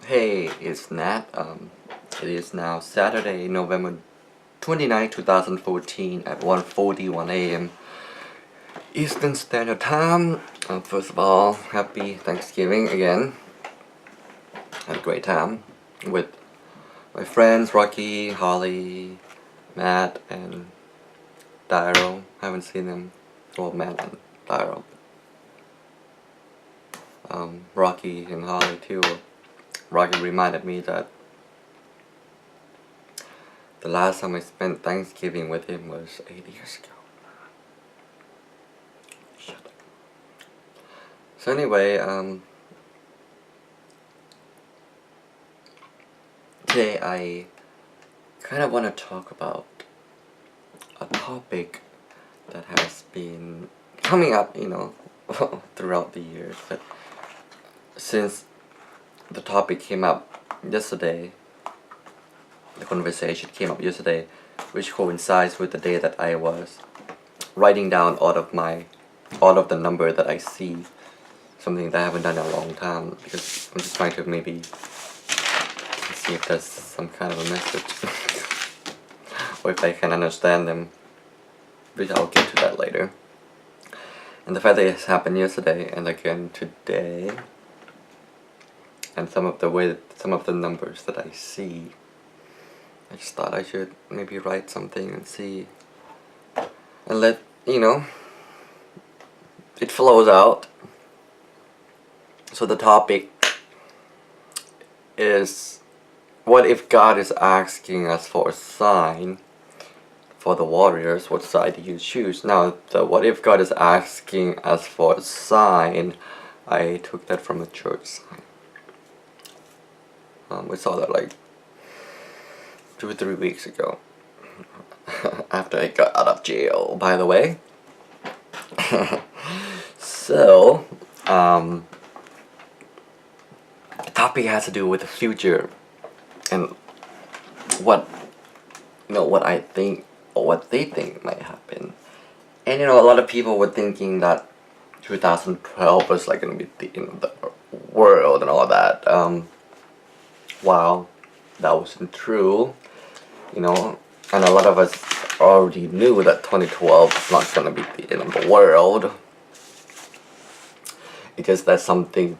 Hey, it's Nat. It is now Saturday, November 29, 2014 at 1:41 a.m. Eastern Standard Time. First of all, happy Thanksgiving again. Had a great time with my friends Rocky, Holly, Matt, and Daryl. Haven't seen them. Well, Matt and Daryl. Rocky and Holly too. Rocky reminded me that the last time I spent Thanksgiving with him was 8 years ago. Shut up. So anyway, today I kind of want to talk about a topic that has been coming up, throughout the years. But since the topic came up yesterday, the conversation came up yesterday, which coincides with the day that I was writing down all of the number that I see, something that I haven't done in a long time, because I'm just trying to maybe see if there's some kind of a message or if I can understand them, which I'll get to that later. And the fact that it happened yesterday and again today, and some of the numbers that I see, I just thought I should maybe write something and see, and let it flows out. So the topic is, what if God is asking us for a sign for the warriors? What side do you choose? Now, the what if God is asking us for a sign, I took that from a church sign. We saw that like 2 or 3 weeks ago, after I got out of jail, by the way. So, the topic has to do with the future and what I think or what they think might happen. And a lot of people were thinking that 2012 was like gonna be the end of the world and all that. Wow, that wasn't true. And a lot of us already knew that 2012 was not gonna be the end of the world. It's just that something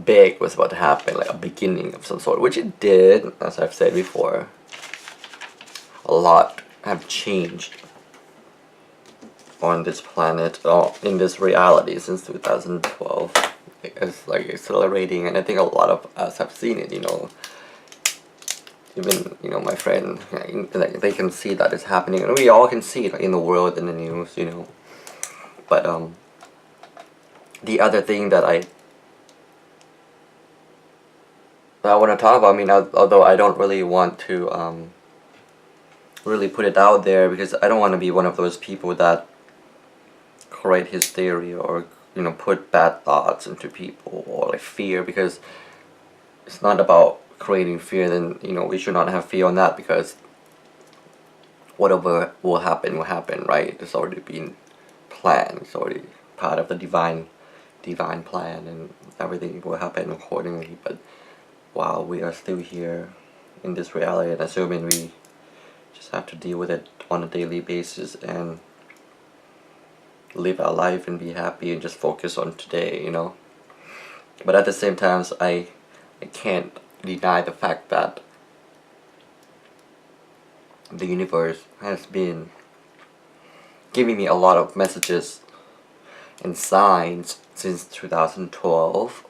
big was about to happen, like a beginning of some sort, which it did, as I've said before. A lot have changed on this planet, or in this reality, since 2012. It's like accelerating, and I think a lot of us have seen it. Even my friend, like, they can see that it's happening, and we all can see it in the world, in the news. But the other thing that I want to talk about, although I don't really want to really put it out there, because I don't want to be one of those people that create hysteria or put bad thoughts into people, or like fear, because it's not about creating fear. Then we should not have fear on that, because whatever will happen, right? It's already been planned. It's already part of the divine plan, and everything will happen accordingly. But while we are still here in this reality, and assuming we just have to deal with it on a daily basis and live our life and be happy and just focus on today. But at the same time, I can't deny the fact that the universe has been giving me a lot of messages and signs since 2012.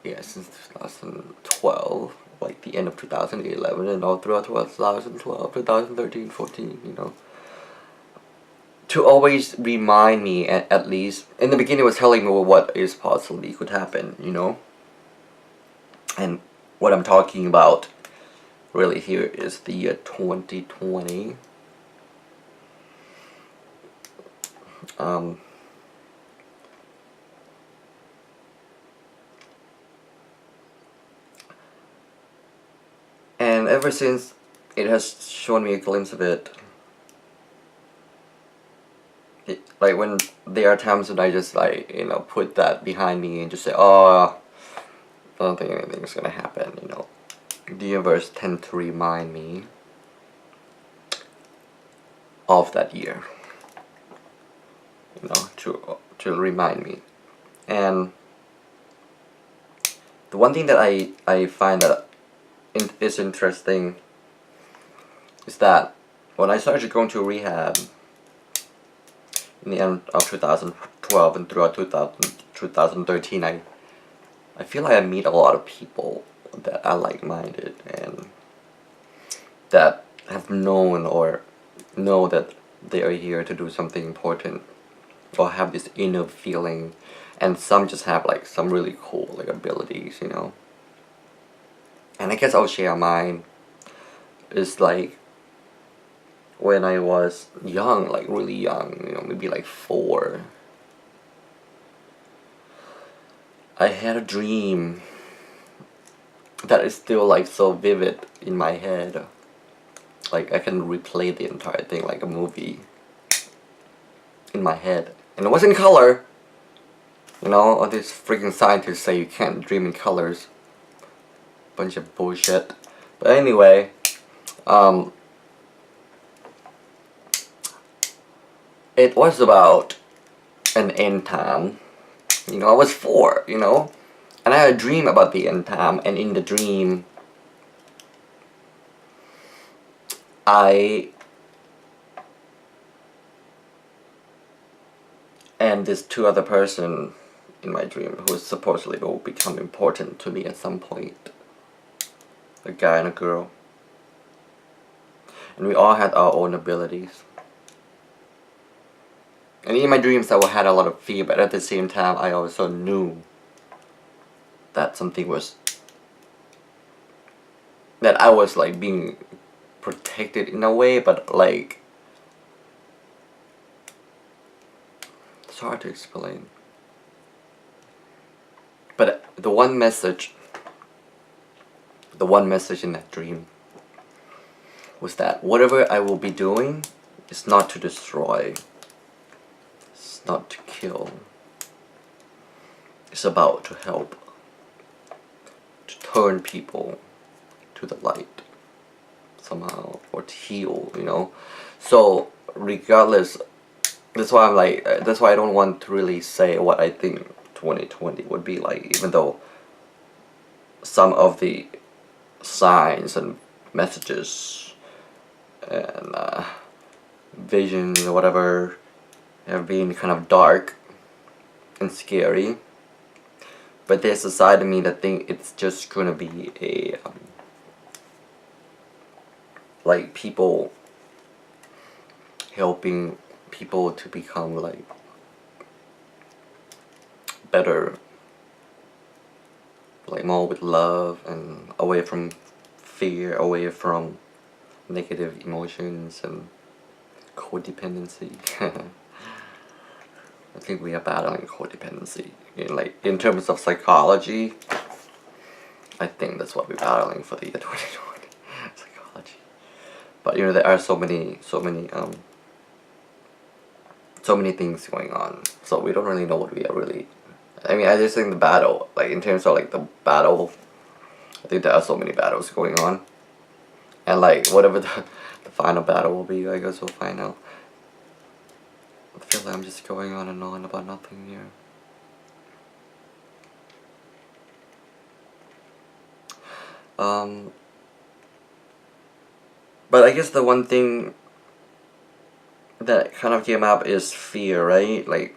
Since 2012, like the end of 2011 and all throughout 2012, 2013, 14, to always remind me, at least in the beginning, it was telling me what is possibly could happen, and what I'm talking about really here is the year 2020. And ever since, it has shown me a glimpse of it. Like when there are times when I just put that behind me and just say, oh, I don't think anything's gonna happen, you know. The universe tend to remind me of that year, you know, to remind me. And the one thing that I find that is interesting is that when I started going to rehab in the end of 2012 and throughout 2013, I feel like I meet a lot of people that are like-minded and that have known or know that they are here to do something important or have this inner feeling, and some just have like some really cool like abilities, you know. And I guess I'll share mine. Is like when I was young, like really young, you know, maybe like 4, I had a dream that is still like so vivid in my head. Like I can replay the entire thing like a movie in my head. And it was in color. You know, all these freaking scientists say you can't dream in colors. Bunch of bullshit. But anyway, it was about an end time. You know, I was 4, you know, and I had a dream about the end time, and in the dream, I and this 2 other person in my dream who supposedly will become important to me at some point. A guy and a girl. And we all had our own abilities. And in my dreams I had a lot of fear, but at the same time I also knew that something was, that I was like being protected in a way, but like, it's hard to explain. But the one message in that dream was that whatever I will be doing is not to destroy, it's not to kill, it's about to help, to turn people to the light somehow, or to heal, you know. So regardless, that's why I'm like, that's why I don't want to really say what I think 2020 would be like, even though some of the signs and messages and visions or whatever have been kind of dark and scary. But there's a side of me that think it's just gonna be a like people helping people to become like better, like more with love and away from fear, away from negative emotions and codependency. I think we are battling codependency in terms of psychology. I think that's what we're battling for the year 2020. Psychology. But you know, there are so many things going on, so we don't really know what we are really. I mean, I just think the battle, like in terms of like the battle, I think there are so many battles going on, and like whatever the final battle will be, I guess we'll find out. I feel like I'm just going on and on about nothing here. But I guess the one thing that kind of came up is fear, right? Like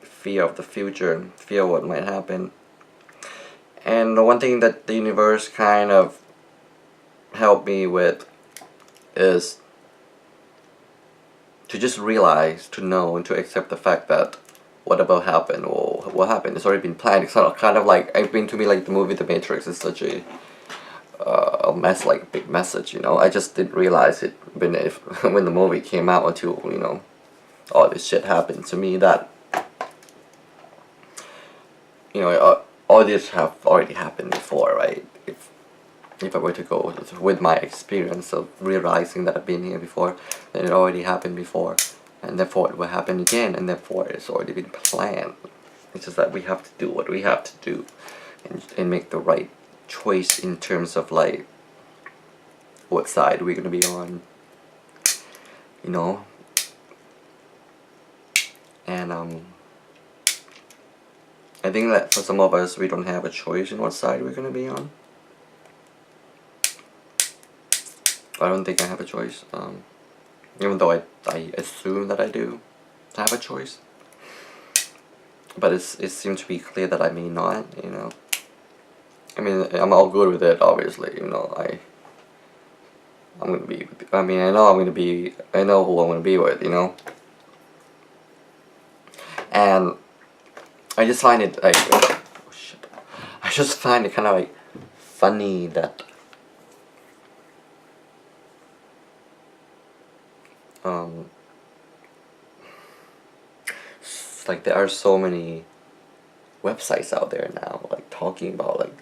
fear of the future, fear of what might happen. And the one thing that the universe kind of helped me with is to just realize, to know, and to accept the fact that whatever happened or what happened, it's already been planned. It's kind of like, I've been to me like the movie The Matrix is such a mess, like a big message, you know. I just didn't realize it when when the movie came out until, you know, all this shit happened to me that, you know, all this have already happened before, right? If I were to go with my experience of realizing that I've been here before, then it already happened before, and therefore it will happen again, and therefore it's already been planned. It's just that we have to do what we have to do. and make the right choice in terms of like what side we're gonna be on, you know. And I think that for some of us, we don't have a choice in what side we're gonna be on. I don't think I have a choice, even though I assume that I do have a choice. But it seems to be clear that I may not, you know. I mean, I'm all good with it, obviously, you know. I'm gonna be, I mean, I know who I'm gonna be with, you know. And I just find it like, oh shit. I just find it kind of like funny that like there are so many websites out there now, like talking about like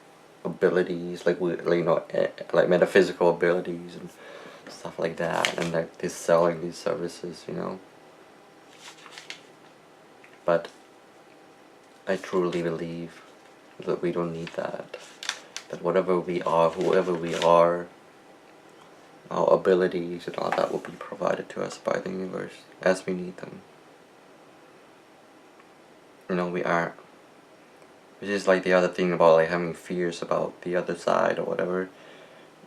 abilities, like you know, like metaphysical abilities and stuff like that, and like they're selling these services, you know. But I truly believe that we don't need that. That whatever we are, whoever we are, our abilities and all that will be provided to us by the universe as we need them. You know, we are. Which is like the other thing about like having fears about the other side or whatever.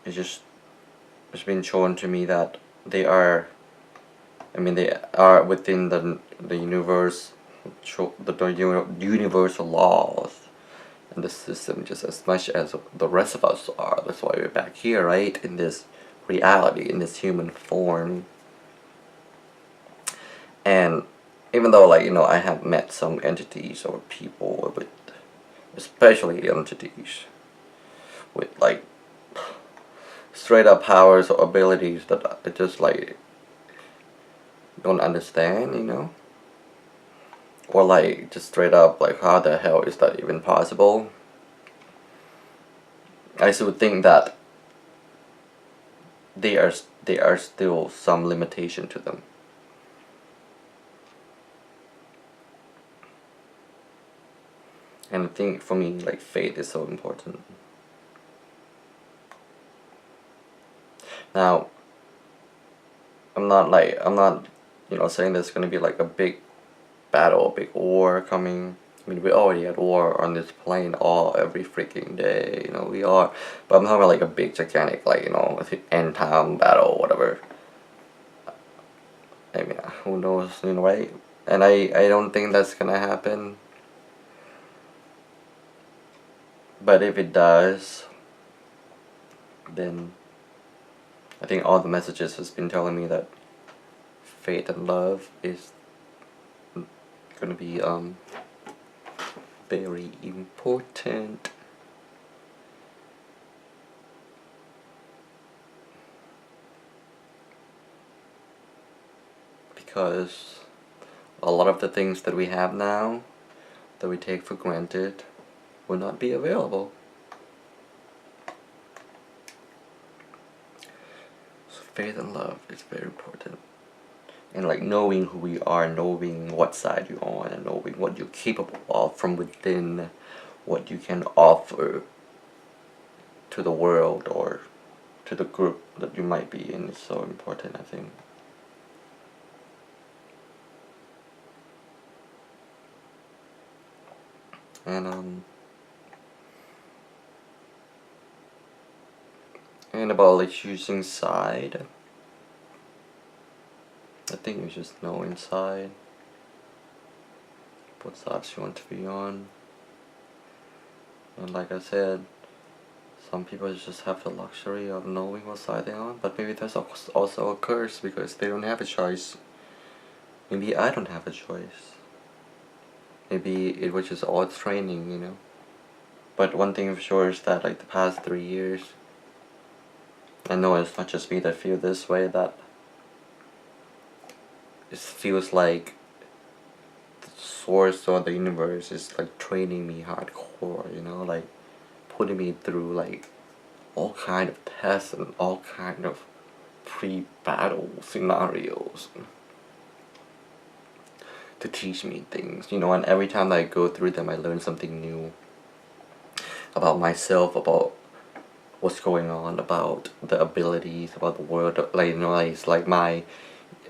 It's been shown to me that they are. I mean, they are within the universe, the universal laws and the system just as much as the rest of us are. That's why we're back here, right? In this reality, in this human form. And even though, like, you know, I have met some entities or people with, especially entities with like straight up powers or abilities that I just like don't understand, you know, or like just straight up like how the hell is that even possible? I still think that there are still some limitation to them. And I think for me, like, faith is so important. Now, I'm not, you know, saying there's gonna be like a big battle, a big war coming. I mean, we already at war on this plane every freaking day, you know, we are. But I'm talking about like a big, gigantic, like, you know, end time battle, whatever. I mean, who knows, you know, right? And I don't think that's gonna happen. But if it does, then I think all the messages has been telling me that faith and love is gonna be very important. Because a lot of the things that we have now that we take for granted will not be available. So faith and love is very important. And like knowing who we are, knowing what side you're on, and knowing what you're capable of from within, what you can offer to the world or to the group that you might be in is so important, I think. And about like choosing side, I think you just know inside what sides you want to be on. And like I said, some people just have the luxury of knowing what side they're on, but maybe there's also a curse because they don't have a choice. Maybe I don't have a choice. Maybe it was just all training, you know. But one thing for sure is that like the past 3 years, I know it's not just me that feel this way, that it feels like the source or the universe is like training me hardcore, you know, like putting me through like all kind of tests and all kind of pre-battle scenarios to teach me things, you know, and every time I go through them I learn something new. about myself, about what's going on, about the abilities, about the world, like, you know, like, it's like my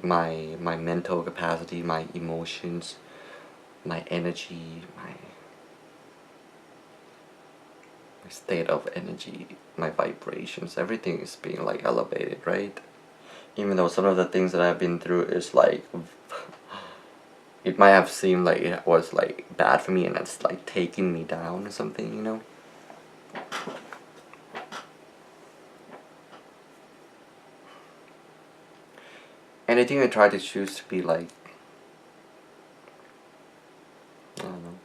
mental capacity, my emotions, my energy, my state of energy, my vibrations, everything is being like elevated, right? Even though some of the things that I've been through is like, it might have seemed like it was like bad for me and it's like taking me down or something, you know? And I think I try to choose to be like, I don't know.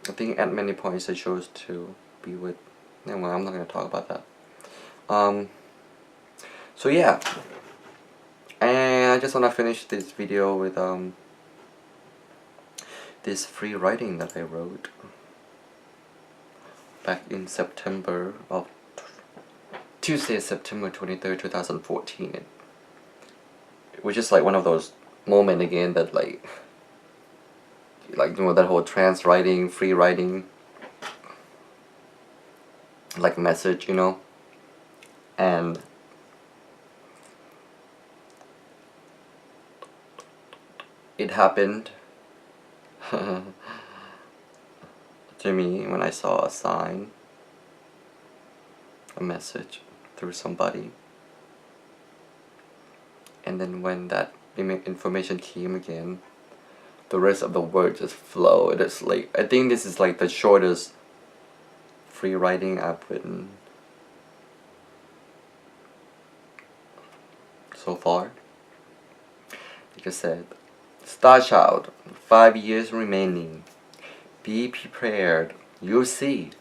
I think at many points I chose to be with, well, I'm not gonna talk about that. So yeah, and I just wanna finish this video with this free writing that I wrote back in September of Tuesday, September 23rd, 2014. It was just like one of those moments again that like you know, that whole trance writing, free writing, like message, you know, and it happened to me when I saw a sign, a message through somebody, and then when that information came again, the rest of the words just flow. It is like, I think this is like the shortest free writing I've written so far. Like I said, Star Child, 5 years remaining. Be prepared. You'll see.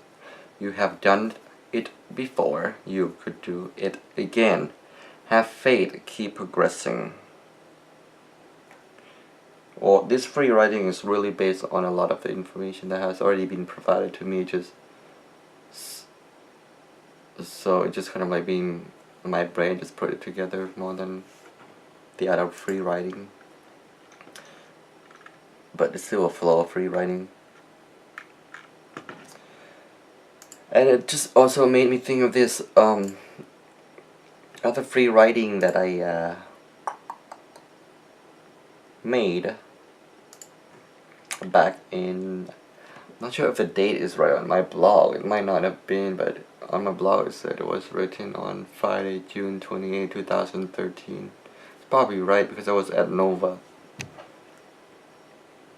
You have done it before. You could do it again. Have faith. Keep progressing. Well, this free writing is really based on a lot of the information that has already been provided to me. So it just kind of like being, my brain just put it together more than the other free writing. But it's still a flow of free writing. And it just also made me think of this other free writing that I made back in, I'm not sure if the date is right on my blog. It might not have been, but on my blog it said it was written on Friday, June 28, 2013. It's probably right because I was at Nova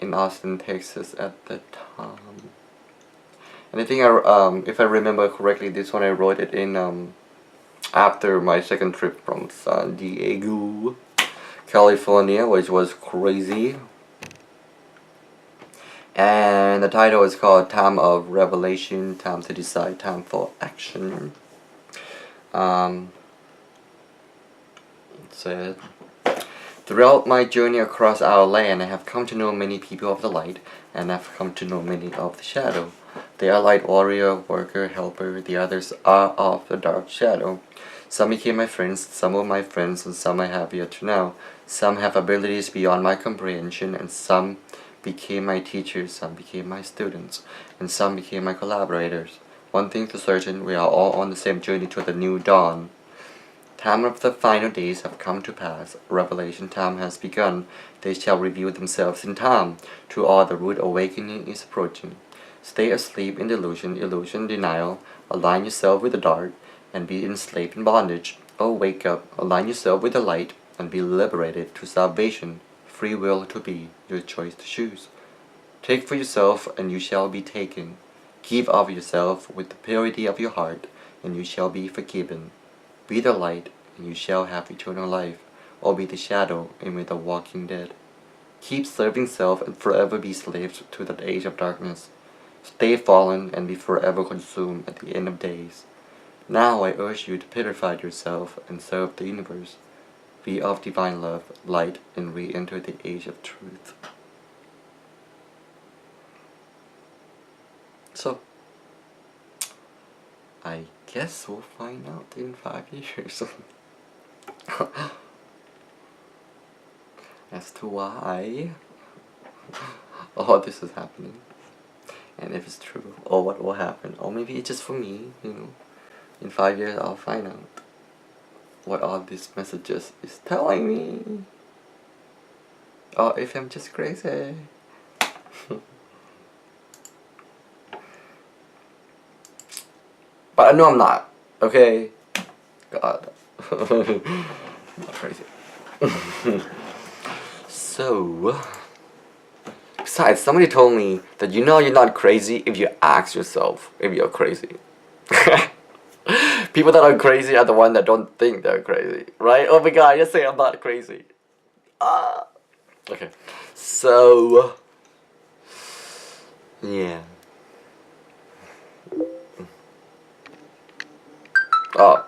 in Austin, Texas at the time. And I think if I remember correctly, this one I wrote it in after my second trip from San Diego, California, which was crazy. And the title is called Time of Revelation, Time to Decide, Time for Action. It said, throughout my journey across our land, I have come to know many people of the light, and I have come to know many of the shadow. They are light warrior, worker, helper. The others are of the dark shadow. Some became my friends, some were my friends, and some I have yet to know. Some have abilities beyond my comprehension, and some became my teachers, some became my students, and some became my collaborators. One thing for certain, we are all on the same journey to the new dawn. Time of the final days have come to pass. Revelation time has begun. They shall reveal themselves in time. To all, the rude awakening is approaching. Stay asleep in delusion, illusion, denial. Align yourself with the dark, and be enslaved in bondage. Oh, wake up, align yourself with the light, and be liberated to salvation. Free will to be, your choice to choose. Take for yourself, and you shall be taken. Give of yourself with the purity of your heart, and you shall be forgiven. Be the light, and you shall have eternal life, or be the shadow, and be the walking dead. Keep serving self, and forever be slaves to the age of darkness. Stay fallen, and be forever consumed at the end of days. Now I urge you to purify yourself and serve the universe. Be of divine love, light, and re-enter the age of truth. So, I guess we'll find out in 5 years as to why all this is happening. and if it's true, or what will happen, or maybe it's just for me, you know. In 5 years, I'll find out what all these messages is telling me, or if I'm just crazy. But I know I'm not. Okay. God. I'm not crazy. So, besides, somebody told me that you know you're not crazy if you ask yourself if you're crazy. People that are crazy are the ones that don't think they're crazy, right? Oh my god, just say I'm not crazy. Ah. Okay. So, yeah. Oh.